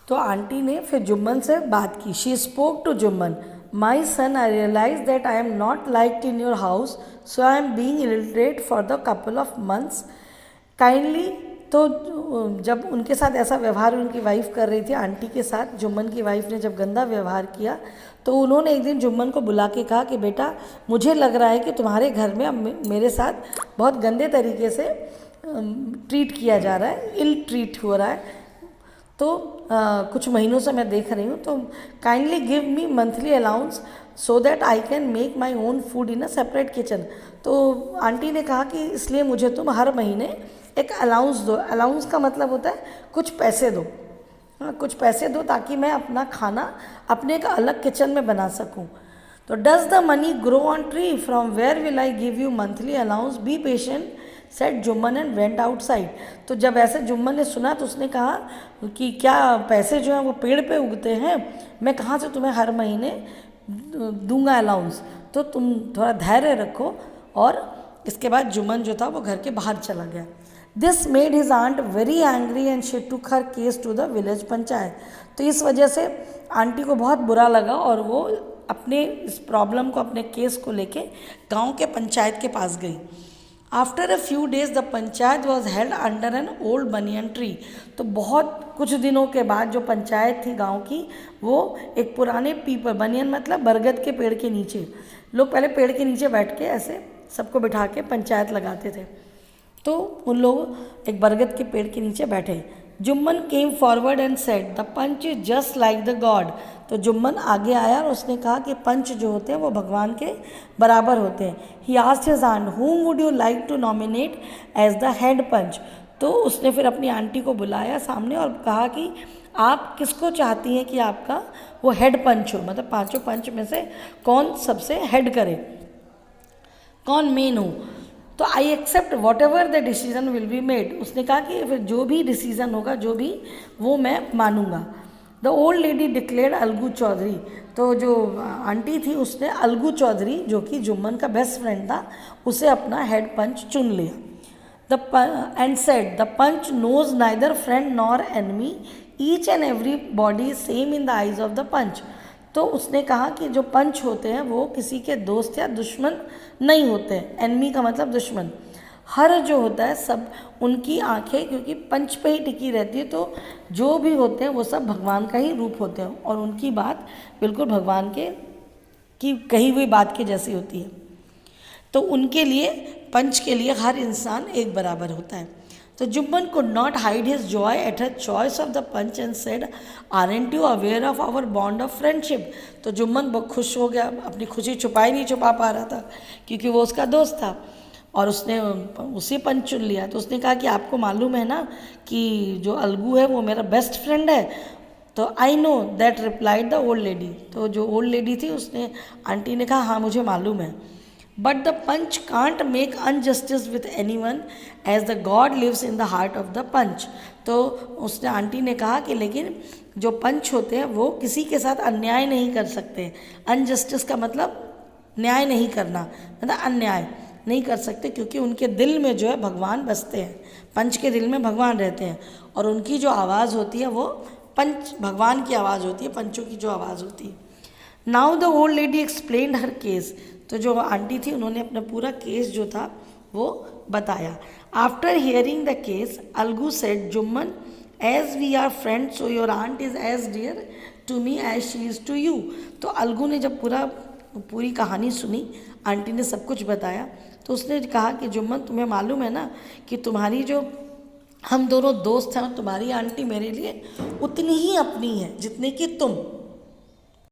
तो आंटी ने फिर जुम्मन से बात की। She spoke to Jumman, my son, I realize that I am not liked in your house, so I am being irritate for the couple of months, kindly. तो जब उनके साथ ऐसा व्यवहार उनकी वाइफ कर रही थी आंटी के साथ, जुम्मन की वाइफ ने जब गंदा व्यवहार किया, तो उन्होंने एक दिन जुम्मन को बुला के कहा कि बेटा, मुझे लग रहा है कि तुम्हारे घर में अब मेरे साथ बहुत गंदे तरीके से ट्रीट किया जा रहा है, इल ट्रीट हो रहा है। तो कुछ महीनों से मैं देख रही हूँ, तो kindly give me monthly allowance so that I can make my own food in a separate kitchen. तो आंटी ने कहा कि इसलिए मुझे तुम हर महीने एक अलाउंस दो। अलाउंस का मतलब होता है कुछ पैसे दो, कुछ पैसे दो ताकि मैं अपना खाना अपने एक अलग किचन में बना सकूं। तो does the money grow on tree, from where will I give you monthly allowance, be patient, said Jumman and went outside. तो जब ऐसे जुम्मन ने सुना तो उसने कहा कि क्या पैसे जो हैं वो पेड़ पे उगते हैं, मैं कहाँ से तुम्हें हर महीने दूंगा अलाउंस, तो तुम थोड़ा धैर्य रखो। और इसके बाद जुम्मन जो था वो घर के बाहर चला गया। This made his aunt very angry and she took her case to the village panchayat. तो इस वजह से आंटी को बहुत बुरा लगा और वो अपने इस प्रॉब्लम को, अपने केस को लेके गांव के पंचायत के पास गई। After a few days the panchayat was held under an old banyan tree. तो बहुत कुछ दिनों के बाद जो पंचायत थी गांव की, वो एक पुराने पीपल, बनियन मतलब बरगद के पेड़ के नीचे, लोग पहले पेड़ के नीचे बैठ के ऐसे सबको बिठा के पंचायत लगाते थे। तो उन लोग एक बरगद के पेड़ के नीचे बैठे। Jumman came forward and said, the panch is just like the god. तो जुम्मन आगे आया और उसने कहा कि पंच जो होते हैं वो भगवान के बराबर होते हैं। He asked his aunt, whom would you like to nominate as the head panch. तो उसने फिर अपनी आंटी को बुलाया सामने और कहा कि आप किसको चाहती हैं कि आपका वो हेड पंच हो, मतलब पांचों पंच में से कौन सबसे हेड करे, कौन मेन हो। तो I accept whatever the decision will be made. उसने कहा कि फिर जो भी डिसीजन होगा, जो भी, वो मैं मानूंगा। The old lady declared Algu Chaudhary. तो जो आंटी थी उसने अलगू चौधरी, जो कि जुम्मन का बेस्ट फ्रेंड था, उसे अपना हेड पंच चुन लिया। And said, the panch knows neither friend nor enemy, each and everybody same in the eyes of the panch. तो उसने कहा कि जो पंच होते हैं वो किसी के दोस्त या दुश्मन नहीं होते हैं। एनमी का मतलब दुश्मन। हर जो होता है सब उनकी आंखें क्योंकि पंच पे ही टिकी रहती है, तो जो भी होते हैं वो सब भगवान का ही रूप होते हैं और उनकी बात बिल्कुल भगवान के की कही हुई बात के जैसी होती है। तो उनके लिए, पंच के लिए हर इंसान एक बराबर होता है। तो Jumman could not hide his joy at her choice of the punch and said, aren't you aware of our bond of friendship? तो जुम्मन बहुत खुश हो गया, अपनी खुशी नहीं छुपा पा रहा था क्योंकि वो उसका दोस्त था और उसने उसी पंच चुन लिया। तो उसने कहा कि आपको मालूम है ना कि जो अलगू है वो मेरा बेस्ट फ्रेंड है। तो I know that, replied the old lady. तो जो ओल्ड लेडी थी उसने, आंटी ने कहा हाँ मुझे मालूम है। But the panch can't make injustice with anyone as the God lives in the heart of the panch. तो उसने, आंटी ने कहा कि लेकिन जो पंच होते हैं वो किसी के साथ अन्याय नहीं कर सकते। अनजस्टिस का मतलब न्याय नहीं करना, मतलब अन्याय नहीं कर सकते, क्योंकि उनके दिल में जो है भगवान बसते हैं। पंच के दिल में भगवान रहते हैं और उनकी जो आवाज़ होती है वो पंच, भगवान की आवाज़ होती है, पंचों की जो आवाज़ होती है। Now the old lady explained her case. तो जो आंटी थी उन्होंने अपना पूरा केस जो था वो बताया। After hearing the case, Algu said, Jumman, as we are friend so your aunt is as dear to me as she is to you. तो अलगू ने जब पूरी कहानी सुनी, आंटी ने सब कुछ बताया, तो उसने कहा कि जुम्मन, तुम्हें मालूम है ना कि तुम्हारी जो, हम दोनों दोस्त हैं, तुम्हारी आंटी मेरे लिए उतनी ही अपनी है जितनी कि तुम।